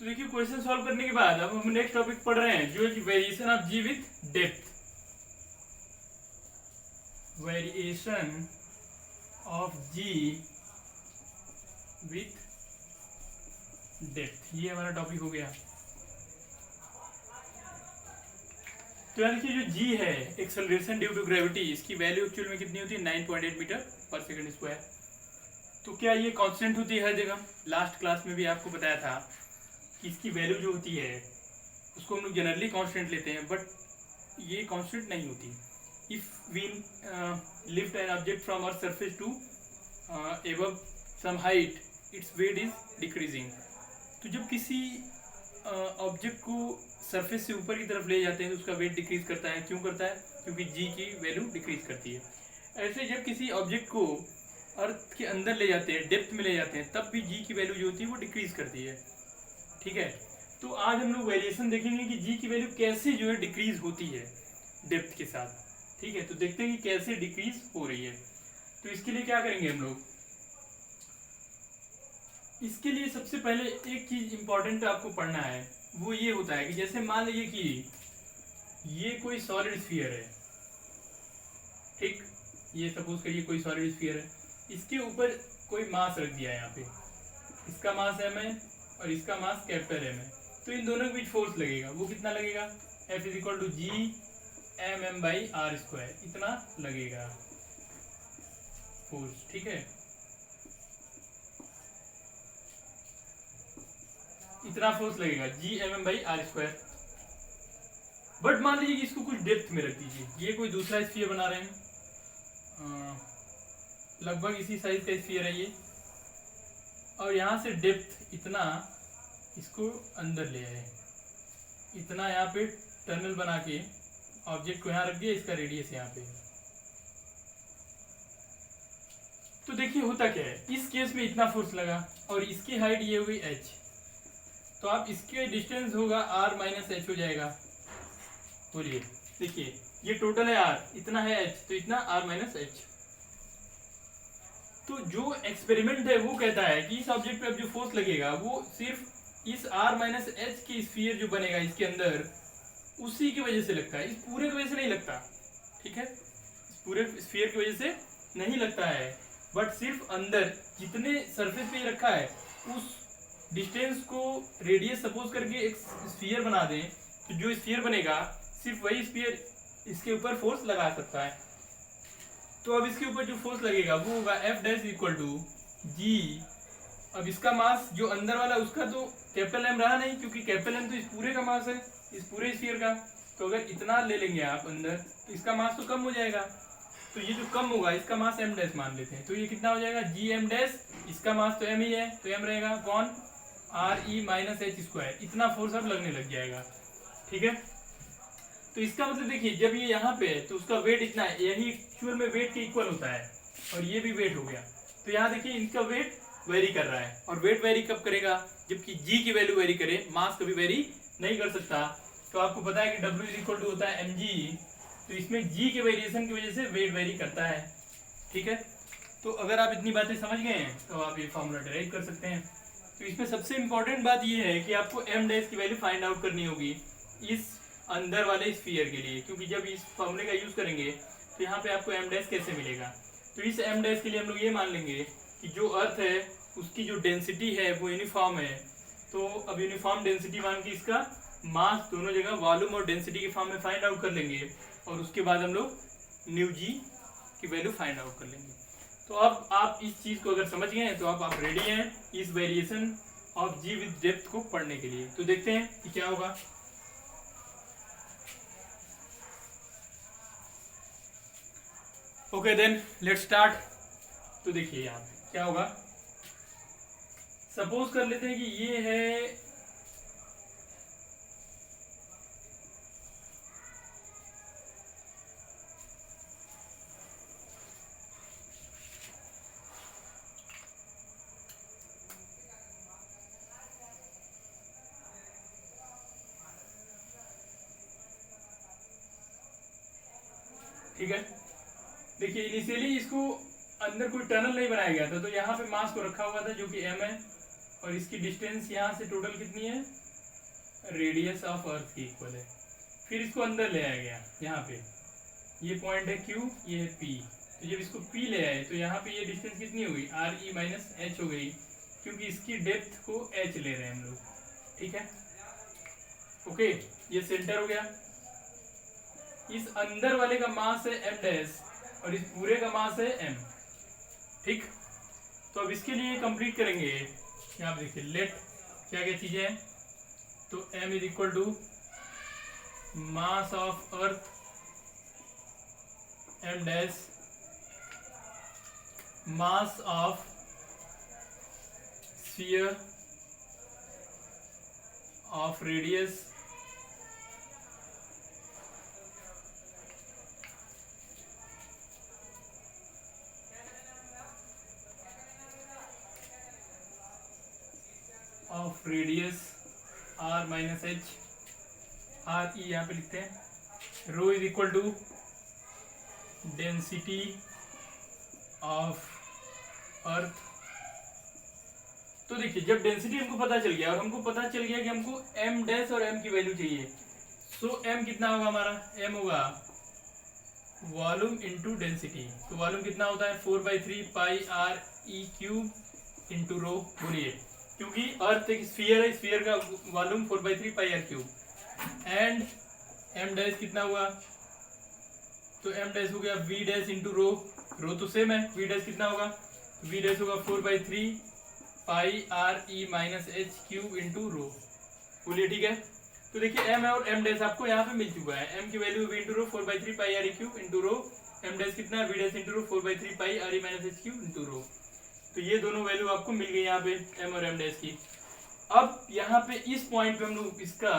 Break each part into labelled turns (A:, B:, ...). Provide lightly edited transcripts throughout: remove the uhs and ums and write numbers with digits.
A: तो देखिए question solve करने के बाद अब हम नेक्स्ट टॉपिक पढ़ रहे हैं जो है कि variation of G with depth. Variation of G with depth, ये हमारा टॉपिक हो गया। तो यार देखिए जो जी है एक्सेलरेशन ड्यू टू ग्रेविटी, इसकी वैल्यू एक्चुअल में कितनी होती है 9.8 मीटर पर सेकंड स्क्वायर। तो क्या ये कांस्टेंट होती है हर जगह? लास्ट क्लास में भी आपको बताया था कि इसकी वैल्यू जो होती है उसको हम लोग जनरली कांस्टेंट लेते हैं, बट ये कांस्टेंट नहीं होती। If we lift an object from earth surface to above some height, its weight is decreasing. तो जब किसी ऑब्जेक्ट को सरफेस से ऊपर की तरफ ले जाते हैं तो उसका वेट डिक्रीज करता है। क्यों करता है? क्योंकि जी की वैल्यू डिक्रीज करती है। ऐसे जब किसी ऑब्जेक्ट को अर्थ के अंदर ले जाते हैं, डेप्थ में ले जाते हैं, तब भी जी की वैल्यू जो होती है वो डिक्रीज करती है। ठीक है, तो आज हम लोग वेरिएशन देखेंगे कि जी की वैल्यू कैसे जो है डिक्रीज होती है डेप्थ के साथ। ठीक है, तो देखते हैं कि कैसे डिक्रीज हो रही है। तो इसके लिए क्या करेंगे हम लोग? इसके लिए सबसे पहले एक चीज इंपॉर्टेंट आपको पढ़ना है, वो ये होता है कि जैसे मान लीजिए कि ये कोई सॉलिड स्फीयर है। ठीक, ये सपोज करिए कोई सॉलिड स्फीयर है, इसके ऊपर कोई मास रख दिया है। यहाँ पे इसका मास m है और इसका मास कैपिटल M है। तो इन दोनों के बीच फोर्स लगेगा, वो कितना लगेगा? F is equal to G M M by R square, इतना लगेगा फोर्स। ठीक है, इतना फोर्स लगेगा G M M by R square. But मान लीजिए कि इसको कुछ डेप्थ में रख दीजिए, ये कोई दूसरा स्फीयर बना रहे हैं, लगभग इसी साइज का स्फीयर है ये, और यहाँ से डेप्थ इतना इसको अंदर ले आए, इतना यहाँ पे टनल बना के ऑब्जेक्ट को यहाँ रख दिया, इसका रेडियस यहाँ पे। तो देखिए होता क्या है, इस केस में इतना फोर्स लगा और इसकी हाइट ये हुई h, तो आप इसके डिस्टेंस होगा r माइनस एच हो जाएगा। बोलिए, देखिए ये टोटल है r, इतना है h, तो इतना r माइनस एच। तो जो एक्सपेरिमेंट है वो कहता है कि इस ऑब्जेक्ट पे अब जो फोर्स लगेगा वो सिर्फ इस r माइनस एच की स्फीयर जो बनेगा इसके अंदर, उसी की वजह से लगता है, इस पूरे की वजह से नहीं लगता। ठीक है, इस पूरे स्फीयर की वजह से नहीं लगता है, बट सिर्फ अंदर जितने सरफेस पे रखा है उस डिस्टेंस को रेडियस सपोज करके एक स्फीयर बना दें, तो जो स्फीयर बनेगा सिर्फ वही स्फीयर इसके ऊपर फोर्स लगा सकता है। तो अब इसके ऊपर जो फोर्स लगेगा वो होगा एफ डैश इक्वल टू जी। अब इसका मास जो अंदर वाला उसका तो कैपिटल एम रहा नहीं, क्योंकि कैपिटल एम तो इस पूरे का मास है, इस पूरे स्फीयर का। तो अगर इतना ले लेंगे आप अंदर तो इसका मास तो कम हो जाएगा, तो ये जो कम होगा इसका मास एम डैश मान लेते हैं, तो ये कितना हो जाएगा जी एम डैश, इसका मास तो एम ही है तो एम रहेगा कौन R E minus H square, इतना फोर्स अब लगने लग जाएगा। ठीक है, तो इसका मतलब देखिए जब ये यहाँ पे है तो उसका वेट इतना है, यही एक्चुअल में वेट के इक्वल होता है, और ये भी वेट हो गया। तो यहाँ देखिए इनका वेट वेरी कर रहा है, और वेट वेरी कब करेगा? जबकि जी की वैल्यू वेरी करे, मास कभी वेरी नहीं कर सकता। तो आपको पता है कि W इज इक्वल टू होता है mg, तो इसमें g के वेरिएशन की वजह से वेट वेरी करता है। ठीक है, तो अगर आप इतनी बातें समझ गए हैं तो आप ये फॉर्मूला डिराइव कर सकते हैं। तो इसमें सबसे इंपॉर्टेंट बात ये है कि आपको m डैश की वैल्यू फाइंड आउट करनी होगी इस अंदर वाले स्फीयर के लिए, क्योंकि जब इस फॉर्मूले का यूज करेंगे तो यहाँ पे आपको m डैश कैसे मिलेगा। तो इस m डैश के लिए हम लोग ये मान लेंगे कि जो अर्थ है उसकी जो डेंसिटी है वो यूनिफॉर्म है। तो अब यूनिफॉर्म डेंसिटी मान के इसका मास दोनों जगह वॉल्यूम और डेंसिटी के फॉर्म में फाइंड आउट कर लेंगे, और उसके बाद हम लोग न्यू जी की वैल्यू फाइंड आउट कर लेंगे। तो अब आप इस चीज़ को अगर समझ गए हैं तो आप रेडी हैं इस variation of ji with depth को पढ़ने के लिए। तो देखते हैं कि क्या होगा। Okay then let's start. तो देखिए यहाँ पे क्या होगा, सपोज कर लेते हैं कि ये है ठीक है, देखिए इनिशियली इसको अंदर कोई टनल नहीं बनाया गया था, तो यहाँ पे मास को रखा हुआ था जो कि m है, और इसकी डिस्टेंस यहाँ से टोटल कितनी है, रेडियस ऑफ अर्थ की इक्वल है। फिर इसको अंदर ले आया गया, यहाँ पे ये पॉइंट है Q, ये है P। तो जब इसको P ले आए तो यहाँ पे ये डिस्टेंस कितनी हो गई, RE माइनस H हो गई, क्योंकि इसकी डेप्थ को H ले रहे हैं हम लोग, ठीक है। ओके, ये सेंटर हो गया। इस अंदर वाले का मास है m डैश और इस पूरे का मास है m, ठीक। तो अब इसके लिए कंप्लीट करेंगे, यहाँ पे देखिए लेट क्या क्या चीजें हैं। तो m is equal to mass of earth m dash, mass of sphere of radius of radius r minus h, r e यहाँ पे लिखते हैं। Rho is equal to density of earth. तो देखिए जब डेंसिटी हमको पता चल गया और हमको पता चल गया कि हमको m डैश और m की वैल्यू चाहिए, सो m कितना होगा हमारा, m होगा वॉल्यूम इनटू डेंसिटी। तो वॉल्यूम कितना होता है 4/3 pi r e cube into रो। बोलिए, क्योंकि अर्थ एक स्फीयर है, स्फीयर का volume 4/3 pi r cube. And m dash कितना हुआ, तो m डैश हो गया v डैश इंटू रो, रो तो सेम है, v डैश कितना होगा, v डैश होगा 4/3 pi r e minus H cube into रो। बोलिए ठीक है। तो देखिए m और m डैश आपको यहाँ पे मिल चुका है, m की value v into rho 4/3 pi r e cube into रो, m डैश कितना है v dash into rho 4/3 pi r e minus H cube into रो। तो ये दोनों वैल्यू आपको मिल गई यहाँ पे m और m डैश की। अब यहाँ पे इस पॉइंट पे हम लोग इसका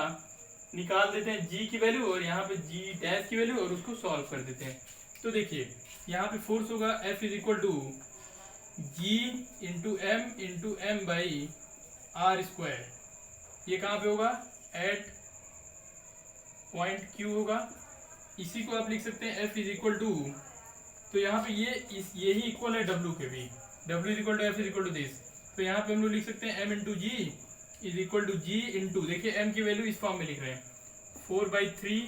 A: निकाल देते हैं g की वैल्यू और यहाँ पे g डैश की वैल्यू और उसको सॉल्व कर देते हैं। तो देखिए यहाँ पे फोर्स होगा F is equal to g into m by R square. ये कहाँ पे होगा, एट पॉइंट Q होगा। इसी को आप लिख सकते हैं F इज इक्वल टू, तो यहाँ पे यही इक्वल है W के भी, W is equal to F is equal to this. तो यहाँ पे हम लोग लिख सकते हैं m into G is equal to G into, देखिए m की वैल्यू इस फॉर्म में लिख रहे हैं 4/3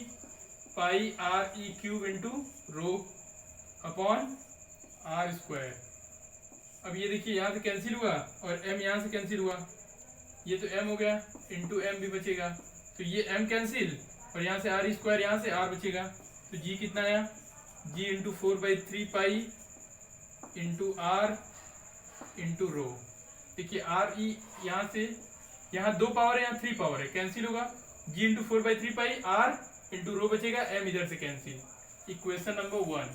A: pi r e cube into rho upon r square. अब ये देखिए यहाँ से कैंसिल हुआ और m यहाँ से कैंसिल हुआ, ये तो m हो गया इंटू m भी बचेगा, तो ये m कैंसिल और यहाँ से r स्क्वायर, यहाँ से r बचेगा। तो g कितना आया, g into 4/3 pi into r into rho. देखिए r e यहाँ से, यहाँ 2 पावर है, यहाँ 3 पावर है, कैंसिल होगा, g into 4/3 pi r into rho बचेगा, m इधर से cancel. Equation number 1।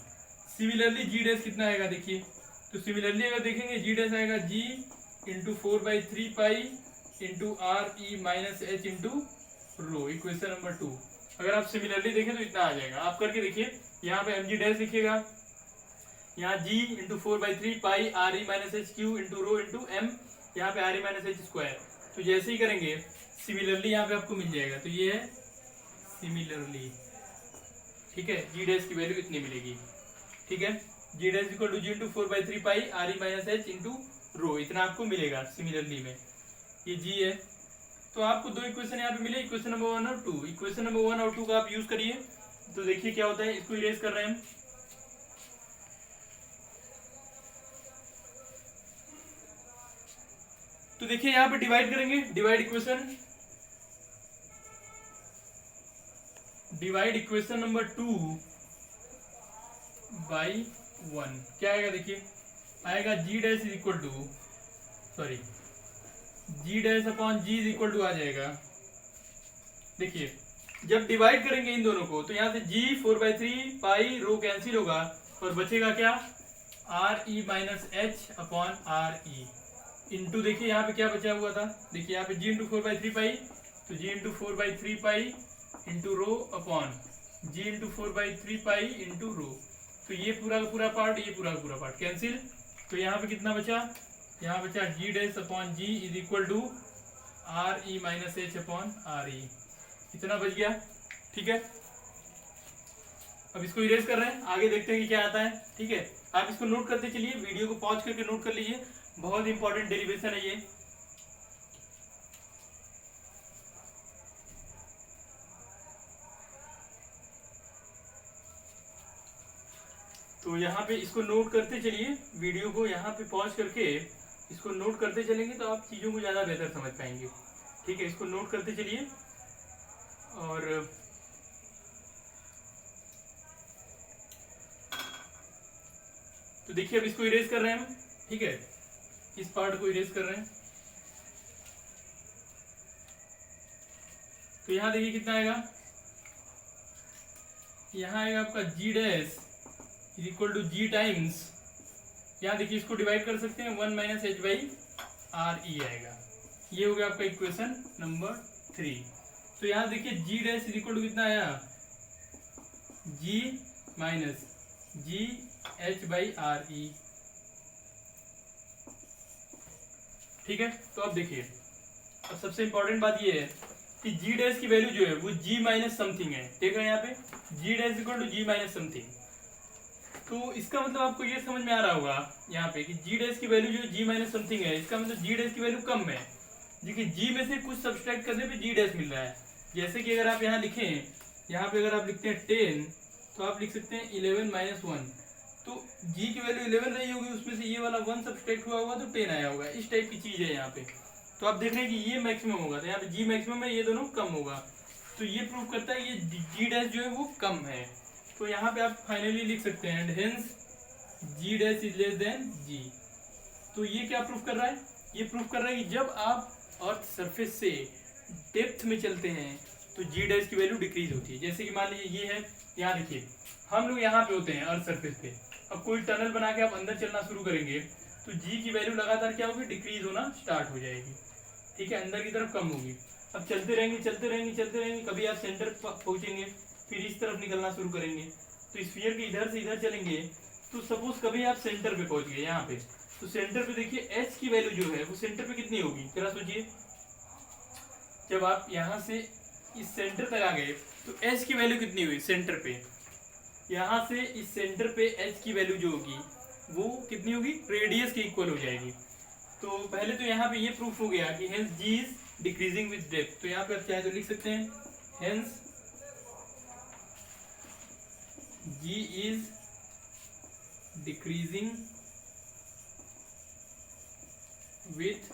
A: Similarly g dash कितना आएगा देखिए, तो सिमिलरली अगर देखेंगे g डैश आएगा g into 4/3 pi into r e minus H into रो। Equation number 2। अगर आप सिमिलरली देखें तो इतना आ जाएगा। आप करके देखिए, यहाँ पे mg डैश लिखिएगा, यहाँ g into 4/3 pi r e minus H Q into rho into m, यहाँ पे r e minus H square. तो जैसे ही करेंगे सिमिलरली यहाँ पे आपको मिल जाएगा, तो ये है सिमिलरली, ठीक है। g डैश की वैल्यू इतनी मिलेगी, ठीक है। g dash equal to g into 4/3 pi r e minus H into rho, इतना आपको मिलेगा सिमिलरली में, ये g है। तो आपको दो इक्वेशन यहाँ पे मिले, इक्वेशन नंबर 1 और 2। इक्वेशन नंबर 1 और 2 का आप यूज करिए, तो देखिए क्या होता है। इसको इरेज कर रहे हैं हम, तो देखिए यहाँ पे डिवाइड करेंगे, divide equation, divide equation number 2 by 1। क्या आएगा देखिए, आएगा g dash is equal to, sorry g dash upon g is equal to आ जाएगा। देखिए जब डिवाइड करेंगे इन दोनों को, तो यहाँ से g 4/3 पाई रो कैंसिल होगा और बचेगा क्या, r e minus H upon r e into, देखिए यहाँ पे क्या बचा हुआ था, देखिए यहाँ पे g इंटू 4/3 पाई, तो g into 4/3 pi into rho upon g into 4/3 pi into rho. तो ये पूरा का पूरा पार्ट, ये पूरा का पूरा पार्ट कैंसिल। तो यहाँ पे कितना बचा, यहाँ बचा g dash upon g is equal to r e minus H upon r e, इतना बच गया, ठीक है। अब इसको इरेज कर रहे हैं, आगे देखते हैं कि क्या आता है, ठीक है। आप इसको नोट करते चलिए, वीडियो को पॉज करके नोट कर लीजिए, बहुत इंपॉर्टेंट डेरिवेशन है ये। तो यहाँ पे इसको नोट करते चलिए, वीडियो को यहाँ पे पॉज करके इसको नोट करते चलेंगे तो आप चीज़ों को ज़्यादा बेहतर समझ पाएंगे। ठीक है, इसको नोट करते चलिए। और तो देखिए अब इसको इरेज कर रहे हैं हम। ठीक है, इस पार्ट को इरेज कर रहे हैं। तो यहाँ देखिए कितना आएगा, यहाँ आएगा आपका g dash is equal to g times, यहाँ देखिए इसको डिवाइड कर सकते हैं 1 minus h by r e आएगा। ये हो गया आपका इक्वेशन नंबर 3। तो यहाँ देखिए g dash is equal to कितना आया, g minus g h by r e. ठीक है, तो अब देखिए, अब सबसे इंपॉर्टेंट बात ये है कि जी डैश की वैल्यू जो है वो जी माइनस समथिंग है। देख रहे हैं यहाँ पे g dash equal to g minus something. तो इसका मतलब आपको ये समझ में आ रहा होगा यहाँ पे कि जी डैश की वैल्यू जो जी माइनस समथिंग है, इसका मतलब जी डैश की वैल्यू कम है। देखिए जी में से कुछ सब्सट्रैक्ट करने पे जी डैश मिल रहा है। जैसे कि अगर आप यहाँ लिखें, यहाँ पे अगर आप लिखते हैं 10 तो आप लिख सकते हैं 11 माइनस 1। तो जी की वैल्यू 11 रही होगी, उसमें से ये वाला 1 सब्सट्रैक्ट हुआ होगा तो 10 आया होगा। इस टाइप की चीज़ है यहाँ पे। तो आप देख रहे हैं कि ये मैक्सिमम होगा, तो यहाँ पे जी मैक्सिमम है, ये दोनों कम होगा। तो ये प्रूव करता है ये जी डैश जो है वो कम है। तो यहाँ पे आप फाइनली लिख सकते हैं and hence g dash is less than g. तो ये क्या प्रूफ कर रहा है, ये प्रूफ कर रहा है कि जब आप अर्थ सरफेस से डेप्थ में चलते हैं तो जी डैश की वैल्यू डिक्रीज होती है। जैसे कि मान लीजिए ये है, यहाँ देखिए हम लोग यहाँ पे होते हैं अर्थ सरफेस पे। अब कोई टनल बना के आप अंदर चलना शुरू करेंगे तो जी की वैल्यू लगातार क्या होगी, डिक्रीज होना स्टार्ट हो जाएगी। ठीक है, अंदर की तरफ कम होगी। अब चलते रहेंगे चलते रहेंगे चलते रहेंगे, कभी आप सेंटर पहुंचेंगे, फिर इस तरफ निकलना शुरू करेंगे। तो स्फीयर के इधर से इधर चलेंगे, तो सपोज कभी आप सेंटर पे पहुंच गए यहाँ पे, तो सेंटर पे देखिए एच की वैल्यू जो है वो सेंटर पे कितनी होगी, जरा सोचिए। जब आप यहाँ से इस सेंटर तक आ गए तो एच की वैल्यू कितनी हुई सेंटर पे, यहाँ से इस सेंटर पे एच की वैल्यू जो होगी वो कितनी होगी, रेडियस के इक्वल हो जाएगी। तो पहले तो यहाँ पे ये प्रूफ हो गया कि hence G is decreasing with depth. तो यहाँ पे आप चाहे तो लिख सकते हैं hence G is decreasing with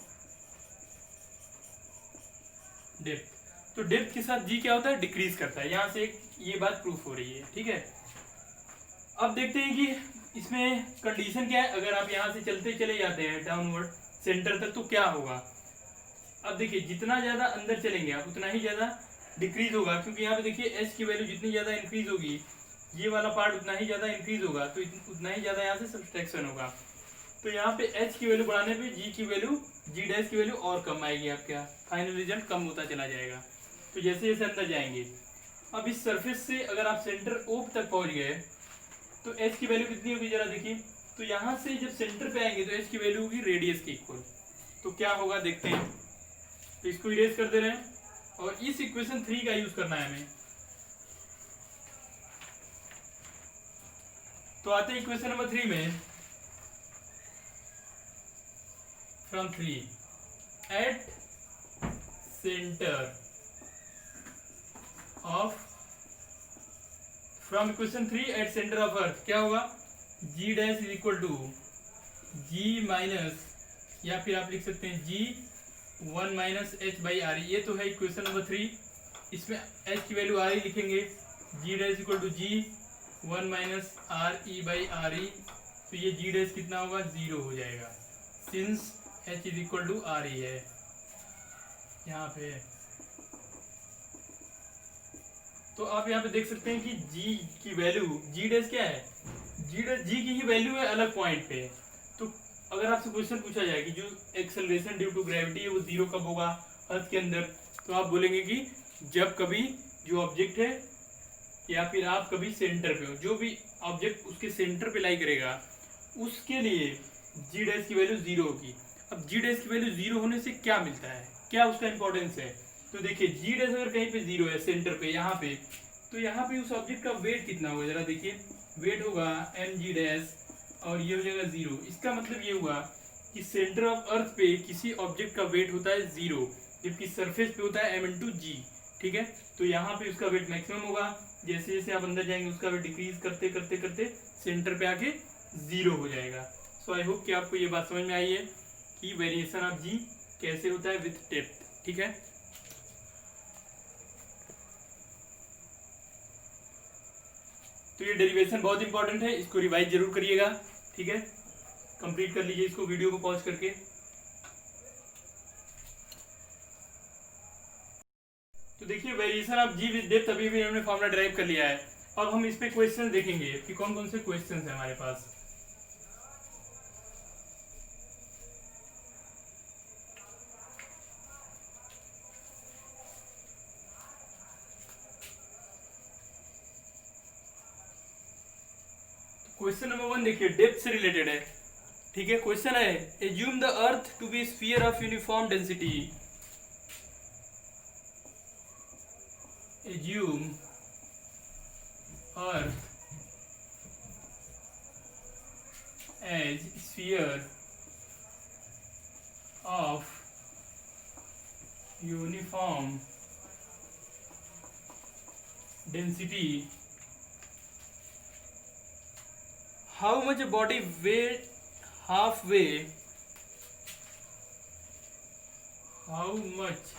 A: depth. तो डेप्थ के साथ जी क्या होता है, डिक्रीज करता है। यहाँ से एक ये बात प्रूफ हो रही है। ठीक है, अब देखते हैं कि इसमें कंडीशन क्या है। अगर आप यहाँ से चलते चले जाते हैं डाउनवर्ड सेंटर तक तो क्या होगा। अब देखिए जितना ज्यादा अंदर चलेंगे आप उतना ही ज्यादा डिक्रीज होगा, क्योंकि यहाँ पे देखिए एच की वैल्यू जितनी ज्यादा इंक्रीज होगी ये वाला पार्ट उतना ही ज्यादा इंक्रीज होगा, तो उतना ही ज्यादा यहाँ से सब्सट्रैक्शन होगा। तो यहाँ पे एच की वैल्यू बढ़ाने पे जी की वैल्यू, जी डैश की वैल्यू और कम आएगी, आपका फाइनल रिजल्ट कम होता चला जाएगा। तो जैसे जैसे अंदर जाएंगे, अब इस सरफेस से अगर आप सेंटर ओप तक पहुंच गए तो एच की वैल्यू कितनी होगी जरा देखिए। तो यहाँ से जब सेंटर पे आएंगे तो एच की वैल्यू होगी रेडियस के इक्वल। तो क्या होगा देखते हैं। तो इसको इरेज कर दे रहे हैं और इस इक्वेशन 3 का यूज करना है हमें। तो आते हैं इक्वेशन नंबर 3 में। From 3 at centre of, from equation 3 at centre of earth क्या होगा, g dash is equal to g minus, या फिर आप लिख सकते हैं g 1 minus h by r. ये तो है इक्वेशन नंबर 3। इसमें एच की वैल्यू आर ई लिखेंगे, g dash equal to g 1 minus r e by r e. तो ये जी डैश कितना होगा, 0 हो जाएगा, since h is equal to r e है यहाँ पे। तो आप यहाँ पे देख सकते हैं कि जी की वैल्यू, जी डैश क्या है, जी डैश जी की ही वैल्यू है अलग पॉइंट पे। तो अगर आपसे क्वेश्चन पूछा जाए कि जो एक्सेलरेशन ड्यू टू ग्रेविटी है वो 0 कब होगा अर्थ के अंदर, तो आप बोलेंगे कि जब कभी जो ऑब्जेक्ट है या फिर आप कभी सेंटर पे हो, जो भी ऑब्जेक्ट उसके सेंटर पे लाई करेगा उसके लिए जी डैश की वैल्यू 0 होगी। अब जी डैश की वैल्यू 0 होने से क्या मिलता है, क्या उसका इंपॉर्टेंस है। तो देखिए जी डैश अगर कहीं पे 0 है सेंटर पे यहाँ पे, तो यहाँ पे उस ऑब्जेक्ट का वेट कितना होगा जरा देखिए, वेट होगा एम जी डैश और ये हो जाएगा 0। इसका मतलब ये हुआ कि सेंटर ऑफ अर्थ पे किसी ऑब्जेक्ट का वेट होता है 0, जबकि सरफेस पे होता है m इंटू जी। ठीक है, तो यहाँ पे उसका वेट मैक्सिमम होगा, जैसे जैसे आप अंदर जाएंगे उसका वेट डिक्रीज करते करते करते सेंटर पे आके 0 हो जाएगा। सो आई होप कि आपको ये बात समझ में आई है कि वेरिएशन ऑफ जी कैसे होता है विथ डेप्थ। ठीक है, तो ये डेरिवेशन बहुत इंपॉर्टेंट है, इसको रिवाइज जरूर करिएगा। ठीक है, कंप्लीट कर लीजिए इसको वीडियो को पॉज करके। तो देखिए variation of ji with depth अभी भी हमने फॉर्मूला ड्राइव कर लिया है। अब हम इस पे क्वेश्चन देखेंगे कि कौन कौन से क्वेश्चन है हमारे पास। क्वेश्चन नंबर 1 देखिए, डेप्थ से रिलेटेड है। ठीक है, क्वेश्चन है assume the earth to be sphere of uniform density. Assume earth as sphere of uniform density. How much a body weight halfway? How much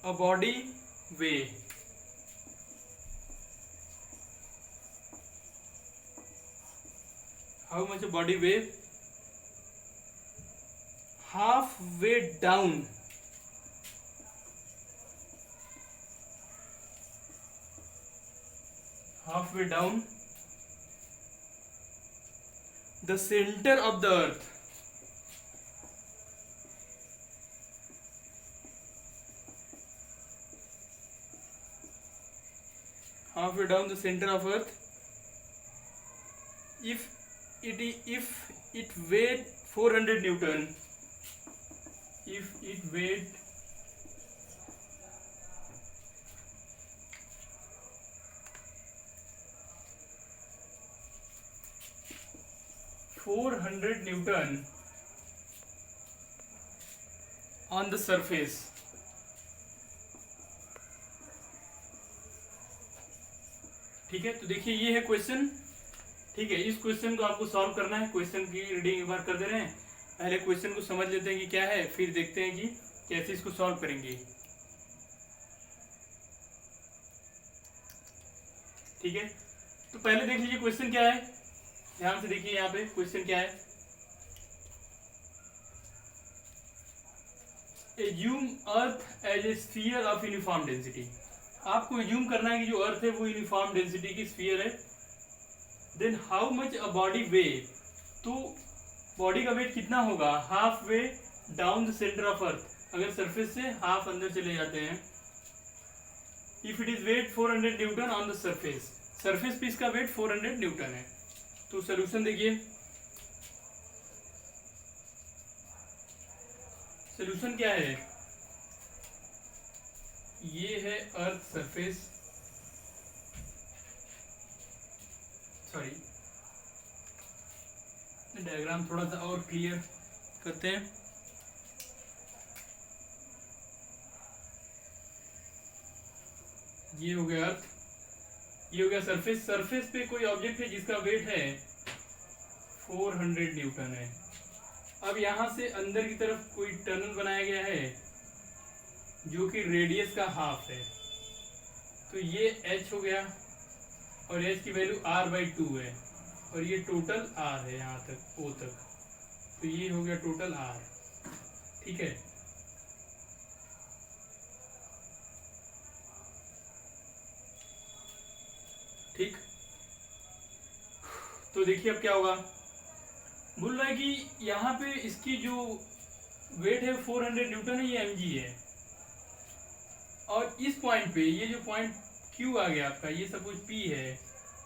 A: a body weigh? How much a body weigh? Halfway down. Halfway down the center of the earth. Halfway down the center of earth. If it weighed 400 Newton. If it weighed 400 Newton on the surface. ठीक है, तो देखिए ये है question. ठीक है, इस question को आपको सॉल्व करना है। क्वेश्चन की रीडिंग एक बार कर दे रहे हैं, पहले क्वेश्चन को समझ लेते हैं कि क्या है, फिर देखते हैं कि कैसे इसको सॉल्व करेंगे। ठीक है, तो पहले देख लीजिए क्वेश्चन क्या है, ध्यान से देखिए यहाँ पे क्वेश्चन क्या है। Assume earth as a sphere of uniform density. आपको एज्यूम करना है कि जो अर्थ है वो यूनिफॉर्म डेंसिटी की स्फीयर है। Then how much a body weigh, तो बॉडी का वेट कितना होगा half way down the centre of earth, अगर सरफेस से हाफ अंदर चले जाते हैं। If it is weight 400 newton on the surface, surface पे इसका वेट 400 न्यूटन है। तो सोल्यूशन देखिए, सोल्यूशन क्या है, ये है अर्थ सरफेस, सॉरी डायग्राम थोड़ा सा और क्लियर करते हैं। ये हो गया अर्थ, ये हो गया सरफेस। सरफेस पे कोई ऑब्जेक्ट है जिसका वेट है 400 न्यूटन है। अब यहां से अंदर की तरफ कोई टनल बनाया गया है जो कि रेडियस का हाफ है, तो ये h हो गया और h की वैल्यू r/2 है और ये टोटल r है यहाँ तक O तक, तो ये हो गया टोटल r। ठीक है, ठीक, तो देखिए अब क्या होगा, बोल रहा है कि यहाँ पे इसकी जो वेट है 400 न्यूटन है, ये mg है, और इस पॉइंट पे ये जो पॉइंट Q आ गया आपका, ये सपोज P है,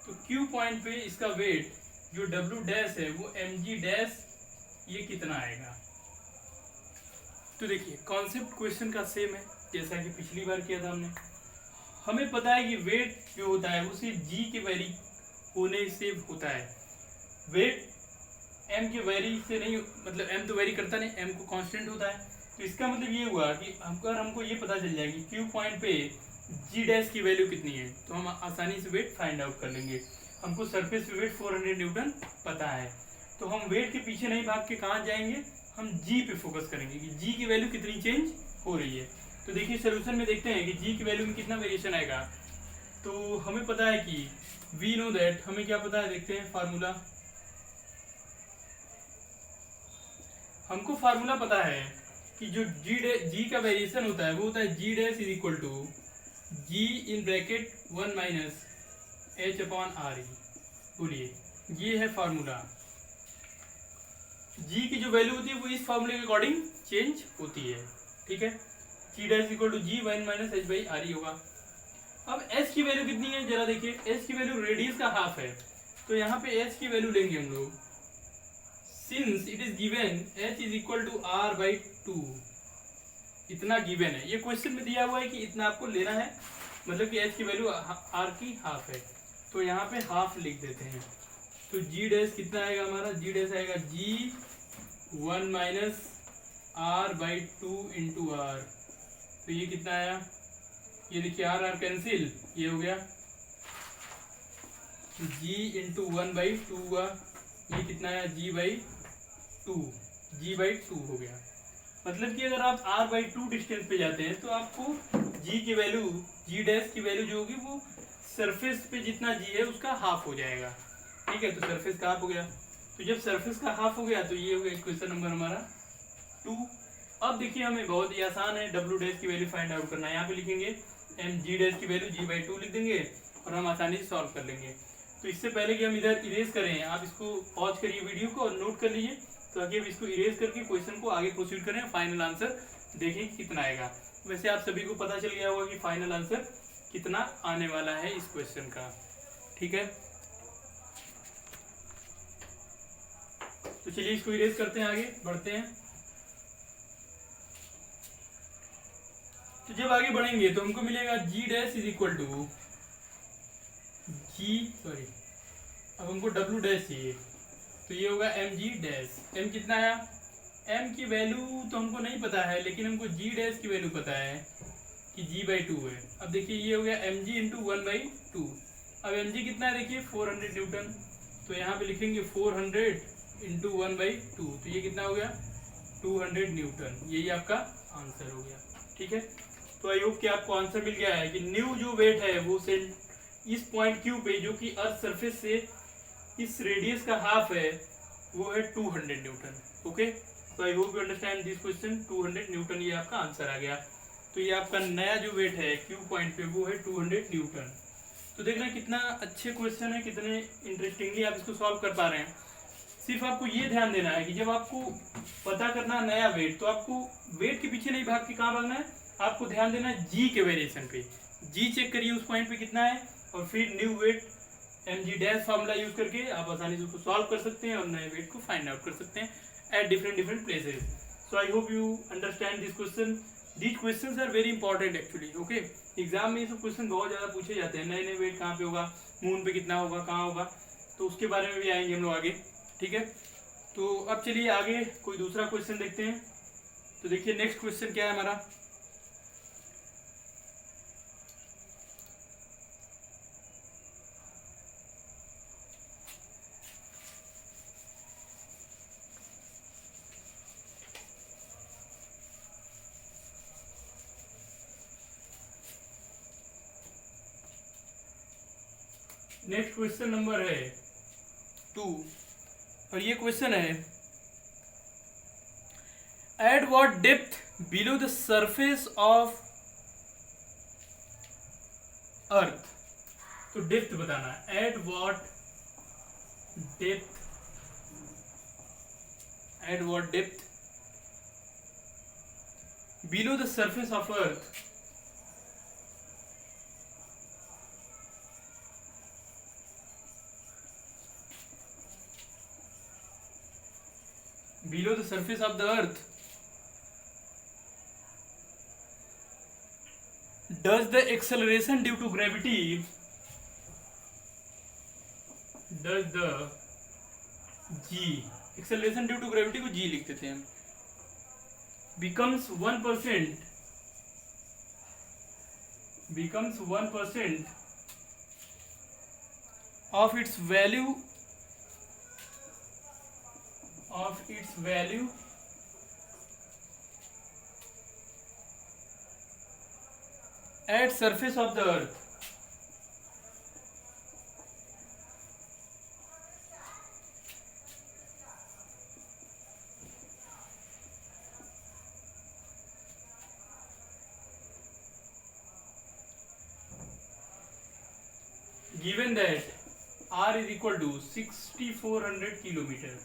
A: तो Q पॉइंट पे इसका वेट जो W डैश है वो mg डैश, ये कितना आएगा। तो देखिए कॉन्सेप्ट क्वेश्चन का सेम है जैसा कि पिछली बार किया था हमने। हमें पता है कि वेट जो होता है वो सिर्फ g के वैरी होने से होता है, वेट m के वैरी से नहीं, मतलब m तो वैरी करता नहीं, m को कांस्टेंट होता है, तो इसका मतलब ये हुआ कि हमको ये पता चल जाएगा कि क्यू पॉइंट पे जी डैश की वैल्यू कितनी है, तो हम आसानी से वेट फाइंड आउट कर लेंगे। हमको सरफेस पे वेट 400 न्यूटन पता है, तो हम वेट के पीछे नहीं भाग के कहाँ जाएंगे, हम जी पे फोकस करेंगे कि जी की वैल्यू कितनी चेंज हो रही है। तो देखिए सोल्यूशन में देखते हैं कि जी की वैल्यू में कितना वेरिएशन आएगा। तो हमें पता है कि वी नो दैट, हमें क्या पता है, देखते हैं फार्मूला। हमको फार्मूला पता है कि जो जी का वेरिएशन होता है वो होता है g dash is equal to g in bracket 1 minus H upon r e. बोलिए, ये है फार्मूला। जी की जो वैल्यू होती है वो इस फार्मूले के अकॉर्डिंग चेंज होती है, ठीक है। G dash equal to g 1 minus h by r e होगा। अब एच की वैल्यू कितनी है जरा देखिए, एच की वैल्यू रेडियस का हाफ है, तो यहाँ पे एच की वैल्यू लेंगे हम लोग। Since it is given h is equal to R by 2, इतना गिवन है, ये क्वेश्चन में दिया हुआ है कि इतना आपको लेना है, मतलब कि h की वैल्यू r की हाफ है, तो यहाँ पे हाफ लिख देते हैं। तो g डैश कितना आएगा हमारा, g डैश आएगा g 1 minus R by 2 into R. तो ये कितना आया, ये देखिए आर आर कैंसिल, ये हो गया g इंटू 1 बाई 2 हुआ, ये कितना आया g बाई 2, g बाई 2 हो गया। मतलब कि अगर आप r बाई 2 डिस्टेंस पे जाते हैं तो आपको g की वैल्यू, g डैश की वैल्यू जो होगी वो सरफेस पे जितना g है उसका हाफ हो जाएगा, ठीक है। तो सरफेस का हाफ हो गया, तो जब सरफेस का हाफ हो गया तो ये हो गया क्वेश्चन नंबर हमारा 2। अब देखिए हमें बहुत ही आसान है w डैश की वैल्यू फाइंड आउट करना है। यहाँ पे लिखेंगे m g डैश की वैल्यू g बाई 2 लिख देंगे और हम आसानी से सॉल्व कर लेंगे। तो इससे पहले कि हम इधर इरेज करें, आप इसको पॉज करिए वीडियो को और नोट कर लीजिए, ताकि अब इसको इरेज करके क्वेश्चन को आगे प्रोसीड करें, फाइनल आंसर देखें कितना आएगा। वैसे आप सभी को पता चल गया होगा कि फाइनल आंसर कितना आने वाला है इस क्वेश्चन का, ठीक है। तो चलिए इसको इरेज करते हैं, आगे बढ़ते हैं। तो जब आगे बढ़ेंगे तो हमको मिलेगा g dash is equal to g, sorry अब हमको डब्ल्यू डैश चाहिए, तो ये होगा एम जी डैश। एम कितना आया, एम की वैल्यू तो हमको नहीं पता है, लेकिन हमको जी डैश की वैल्यू पता है कि जी बाई 2 है। अब देखिए ये हो गया एम जी इंटू 1 बाई 2। अब एम जी कितना है देखिए 400 न्यूटन, तो यहाँ पे लिखेंगे 400 इंटू 1 बाई 2, तो ये कितना हो गया 200 न्यूटन। यही आपका आंसर हो गया, ठीक है। तो आई होप कि आपको आंसर मिल गया है कि न्यू जो वेट है वो इस पॉइंट क्यू पे, जो कि अर्थ सरफेस से इस रेडियस का हाफ है, वो है 200 न्यूटन। ओके, तो आई hope you understand this question. 200 Newton ये आपका आंसर आ गया। तो ये आपका नया जो वेट है क्यू पॉइंट पे वो है 200 न्यूटन। तो देख रहे हैं कितना अच्छे क्वेश्चन है, कितने इंटरेस्टिंगली आप इसको सॉल्व कर पा रहे हैं। सिर्फ आपको ये ध्यान देना है कि जब आपको पता करना है नया वेट, तो आपको वेट के पीछे नहीं भाग के कहाँ भागना है, आपको ध्यान देना है जी के वेरिएशन पे। जी चेक करिए उस पॉइंट पे कितना है, और फिर new weight M g dash formula use करके आप आसानी से उसको सॉल्व कर सकते हैं और नए वेट को फाइंड आउट कर सकते हैं at different places. So I hope you understand this question. These questions are very important actually. Okay, exam में ये सब क्वेश्चन बहुत ज़्यादा पूछे जाते हैं, नए नए वेट कहाँ पे होगा, मून पे कितना होगा, कहाँ होगा, तो उसके बारे में भी आएंगे हम लोग आगे, ठीक है। तो अब चलिए आगे कोई दूसरा क्वेश्चन देखते हैं। तो देखिए नेक्स्ट क्वेश्चन क्या है हमारा, नेक्स्ट क्वेश्चन नंबर है 2 और ये क्वेश्चन है at what depth below the surface of earth. तो डेप्थ बताना है, at what depth below the surface of earth below the surface of the earth does the acceleration due to gravity acceleration due to gravity को g लिख देते हैं, becomes 1% of its value at surface of the earth. Given that r is equal to 6400 kilometre.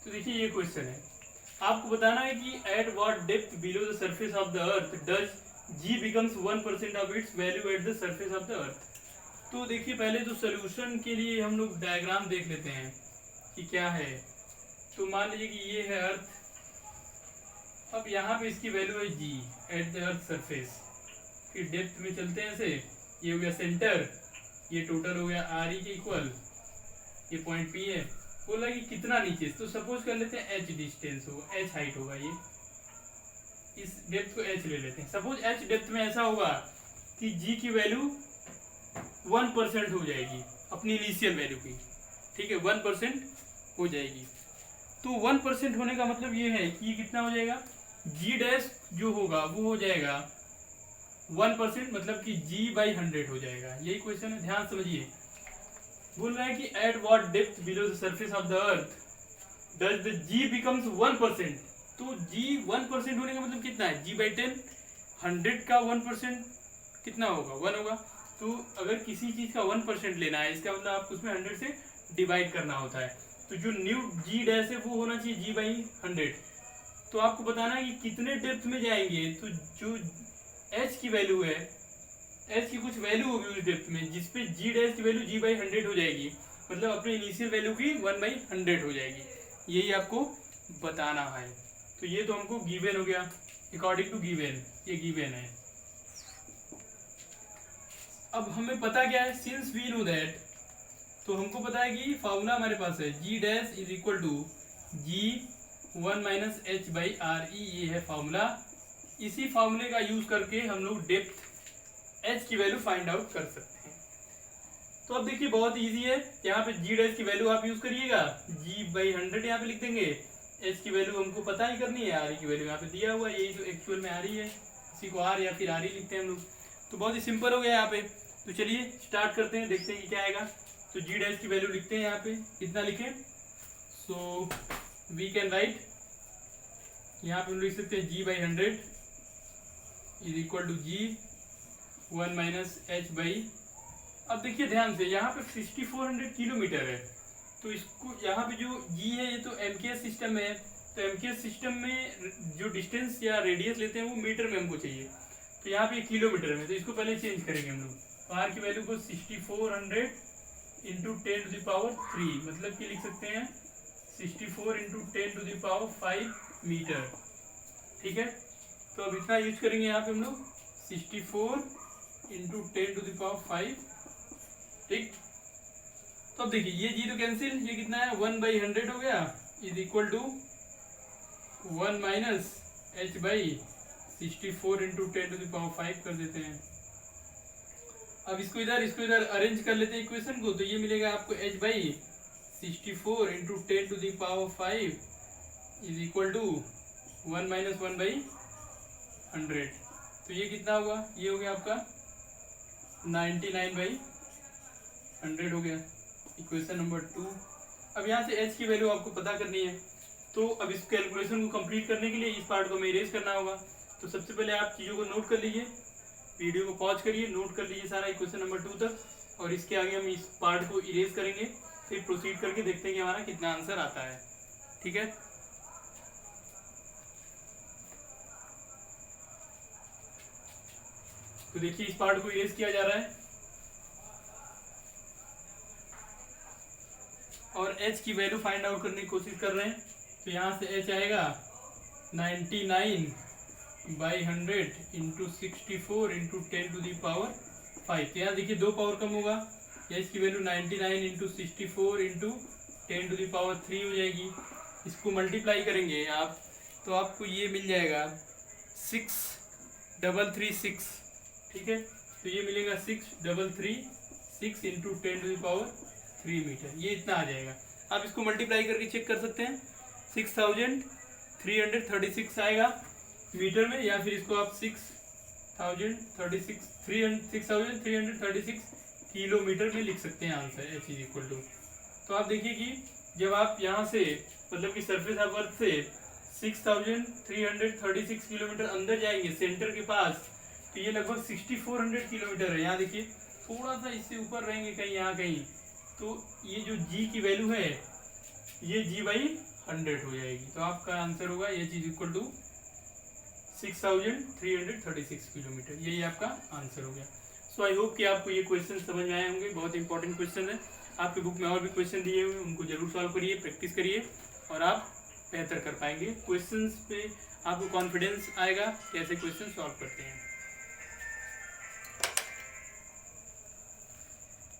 A: तो देखिए ये question है, आपको बताना है कि at what depth below the surface of the earth does g becomes 1% of its value at the surface of the earth. तो देखिए पहले तो सोल्यूशन के लिए हम लोग डायग्राम देख लेते हैं कि क्या है। तो मान लीजिए कि ये है अर्थ, अब यहाँ पे इसकी वैल्यू है g at the earth surface. फिर डेप्थ में चलते हैं ऐसे, ये हो गया सेंटर, ये टोटल हो गया आर ई के इक्वल, ये पॉइंट पी है। बोला कि कितना नीचे, तो सपोज कर लेते हैं h डिस्टेंस होगा, h हाइट होगा, ये इस डेप्थ को h ले लेते हैं। सपोज h डेप्थ में ऐसा होगा कि g की वैल्यू 1% हो जाएगी अपनी इनिशियल वैल्यू की, ठीक है, 1% हो जाएगी। तो 1% होने का मतलब ये है कि ये कितना हो जाएगा, g डैश जो होगा वो हो जाएगा 1%, मतलब कि g/100 हो जाएगा। यही क्वेश्चन है, ध्यान समझिए। बोल रहा है कि at what depth below the surface of the earth does the g becomes 1%। तो g 1% होने का मतलब कितना है, g/10, 100 का 1% कितना होगा, 1 होगा। तो अगर किसी चीज का 1% लेना है, इसका मतलब आपको उसमें 100 से डिवाइड करना होता है। तो जो न्यू g डैश है वो होना चाहिए g/100। तो आपको बताना है कि कितने डेप्थ में जाएंगे। तो जो h की वैल्यू है, h की कुछ वैल्यू होगी उस डेप्थ में जिसपे g डैश की वैल्यू g/100 हो जाएगी, मतलब अपने इनिशियल वैल्यू की 1/100 हो जाएगी। यही आपको बताना है। तो ये तो हमको गिवन हो गया, अकॉर्डिंग टू गिवन, ये गिवन है। अब हमें पता क्या है, सिंस वी नो दैट, तो हमको पता है कि फॉर्मूला हमारे पास है g dash is equal to g1 - h/re, ये है फॉर्मूला। इसी फॉर्मूले का यूज करके हम लोग डेप्थ h की वैल्यू फाइंड आउट कर सकते हैं। तो अब देखिए बहुत इजी है, यहाँ पे g डैश की वैल्यू आप यूज करिएगा, g/100 यहाँ पे लिख देंगे, h की वैल्यू हमको पता ही करनी है, r की वैल्यू यहाँ पे दिया हुआ है, यही जो एक्चुअल में आ रही है, इसी को r या फिर r लिखते हैं हम लोग। तो बहुत ही सिंपल हो गया यहाँ पे। तो चलिए स्टार्ट करते हैं, देखते हैं कि क्या आएगा। तो g डैश की वैल्यू लिखते हैं यहाँ पे, कितना लिखें, सो वी कैन राइट, यहाँ पे हम लिख सकते हैं g/100 is equal to g1 - h/। अब देखिए ध्यान से, यहाँ पे 6400 किलोमीटर है, तो इसको यहाँ पे जो g है ये तो MKS सिस्टम में है। तो MKS सिस्टम में जो डिस्टेंस या रेडियस लेते हैं वो मीटर में हमको चाहिए, तो यहाँ पे किलोमीटर में, तो इसको पहले चेंज करेंगे हम लोग। तो r की वैल्यू को 6400 इंटू 10⁻3, मतलब कि लिख सकते हैं 64 इंटू 10⁵ मीटर, ठीक है। तो अब इतना यूज करेंगे यहाँ पे हम लोग, 64 इंटू 10⁵, ठीक। तो अब देखिए ये जी तो कैंसिल, ये कितना है 1/100 हो गया, is equal to 1 - h/64 into 10⁵ कर देते हैं। अब इसको इधर अरेंज कर लेते हैं इक्वेशन को, तो ये मिलेगा आपको h/64 into 10⁵ is equal to 1 - 1/100। तो ये कितना होगा, ये हो गया आपका 99/100 हो गया, इक्वेशन नंबर 2। अब यहाँ से h की वैल्यू आपको पता करनी है, तो अब इस कैलकुलेशन को कंप्लीट करने के लिए इस पार्ट को हमें इरेज करना होगा। तो सबसे पहले आप चीज़ों को नोट कर लीजिए, वीडियो को पॉज करिए, नोट कर लीजिए सारा इक्वेशन नंबर 2 तक, और इसके आगे हम इस पार्ट को इरेज करेंगे, फिर प्रोसीड करके देखते हैं कि हमारा कितना आंसर आता है, ठीक है। तो देखिए इस पार्ट को इरेज किया जा रहा है, और h की वैल्यू फाइंड आउट करने की कोशिश कर रहे हैं। तो यहाँ से h आएगा 99/100 इंटू 64 इंटू 10⁵। तो यहाँ देखिए 2 पावर कम होगा, h की वैल्यू 99 इंटू 64 इंटू 10⁵ हो जाएगी। इसको मल्टीप्लाई करेंगे आप तो आपको ये मिल जाएगा 6336, ठीक है। तो ये मिलेगा 6336 इंटू 10⁻³ मीटर, ये इतना आ जाएगा। आप इसको मल्टीप्लाई करके चेक कर सकते हैं, 6336 आएगा मीटर में, या फिर इसको आप 6336 किलोमीटर में लिख सकते हैं answer H is equal to. तो आप देखिए कि जब आप यहाँ से मतलब कि सरफेस ऑफ अर्थ से 6336 किलोमीटर अंदर जाएंगे सेंटर के पास, तो ये लगभग 6400 किलोमीटर है। यहाँ देखिए थोड़ा सा इससे ऊपर रहेंगे कहीं, यहाँ कहीं, तो ये जो G की वैल्यू है ये G/100 हो जाएगी। तो आपका आंसर होगा H is equal to 6336 kilometre, यही आपका आंसर हो गया। सो आई होप कि आपको ये क्वेश्चन समझ में आए होंगे, बहुत इंपॉर्टेंट क्वेश्चन है। आपके बुक में और भी क्वेश्चन दिए हुए हैं, उनको जरूर सॉल्व करिए, प्रैक्टिस करिए और आप बेहतर कर पाएंगे। क्वेश्चंस पे आपको कॉन्फिडेंस आएगा कैसे क्वेश्चन सॉल्व करते हैं।